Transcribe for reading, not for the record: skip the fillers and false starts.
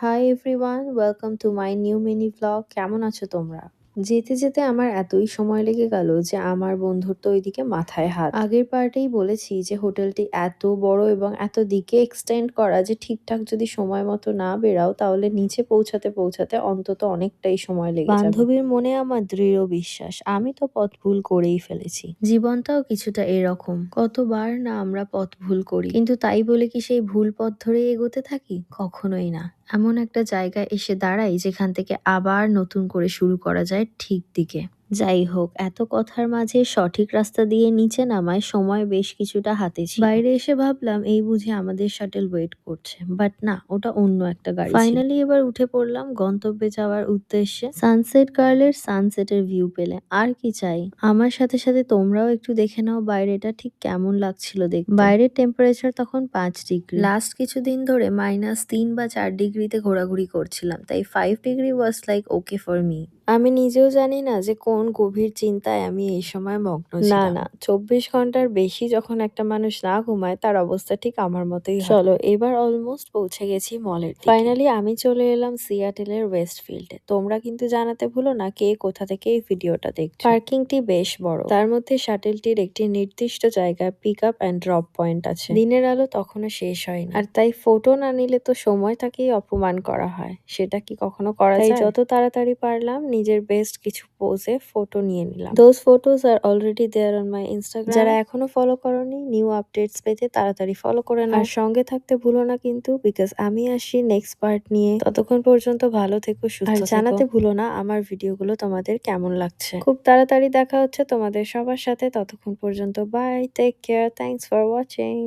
Hi everyone, welcome to my new mini vlog. কেমন আছো তোমরা? যেতে যেতে আমার এতই সময় লেগে গেল যে আমার বন্ধুর তো ওইদিকে মাথায় হাত। আগের পার্টেই বলেছি যে হোটেলটি এত বড় এবং এত দিকে এক্সটেন্ড করা যে ঠিকঠাক যদি সময় মতো না বেরাও তাহলে নিচে পৌঁছাতে পৌঁছাতে অন্তত অনেকটাই সময় লেগে যাবে। বান্ধবীর মনে আমার দৃঢ় বিশ্বাস আমি তো পথ ভুল করেই ফেলেছি। জীবনটাও কিছুটা এরকম, কতবার না আমরা পথ ভুল করি, কিন্তু তাই বলে কি সেই ভুল পথ ধরে এগোতে থাকি? কখনোই না। এমন একটা জায়গায় এসে দাঁড়াই যেখান থেকে আবার নতুন করে শুরু করা যায় ঠিক দিকে। যাই হোক, এত কথার মাঝে সঠিক রাস্তা দিয়ে নিচে নামায় সময় বেশ কিছুটা হাতে ছিল। বাইরে এসে ভাবলাম এই বুঝি আমাদের শাটেল ওয়েট করছে, বাট না, ওটা অন্য একটা গাড়ি। ফাইনালি এবার উঠে পড়লাম গন্তব্যে যাওয়ার উদ্দেশ্যে। সানসেট গার্লের সানসেটের ভিউ পেলে আর কি চাই। আমার সাথে সাথে তোমরাও একটু দেখে নাও বাইরেটা ঠিক কেমন লাগছিল দেখতে। বাইরের টেম্পারেচার তখন 5 ডিগ্রি। লাস্ট কিছুদিন ধরে -3 বা 4 ডিগ্রিতে ঘোরাঘুরি করছিলাম, তাই 5 degree was like okay for me. আমি নিজেও জানি না যে কোন গভীর চিন্তায় আমি এই সময় মগ্ন ছিলাম। না 24 ঘন্টার বেশি যখন একটা মানুষ না ঘুমায় তার অবস্থা ঠিক আমার মতোই হয়। চলো এবার অলমোস্ট পৌঁছে গেছি মলের দিকে। ফাইনালি আমি চলে এলাম সিয়াটেলের ওয়েস্ট ফিল্ডে। তোমরা কিন্তু জানাতে ভুলো না কে কোথা থেকে এই ভিডিওটা দেখছো। পার্কিংটি বেশ বড়, তার মধ্যে শাটেলটির একটি নির্দিষ্ট জায়গায় pick up and drop point আছে। দিনের আলো তখনও শেষ হয়নি, আর তাই ফটো না নিলে তো সময়টাকেই অপমান করা হয়। সেটা কি কখনো করা যায়? যত তাড়াতাড়ি পারলাম নিজের বেস্ট কিছু পোজে ফটো নিয়ে নিলাম। Those photos are already there on my Instagram. যারা এখনো ফলো করোনি, নিউ আপডেটস পেতে তাড়াতাড়ি ফলো করে নাও। আর সঙ্গে থাকতে ভুলো না কিন্তু, বিকজ আমি আসি নেক্সট পার্ট নিয়ে। ততক্ষণ পর্যন্ত ভালো থেকো, সুস্থ থেকো। আর জানাতে ভুলো না আমার ভিডিওগুলো তোমাদের কেমন লাগছে। খুব তাড়াতাড়ি দেখা হচ্ছে তোমাদের সবার সাথে। ততক্ষণ পর্যন্ত bye, take care, thanks for watching.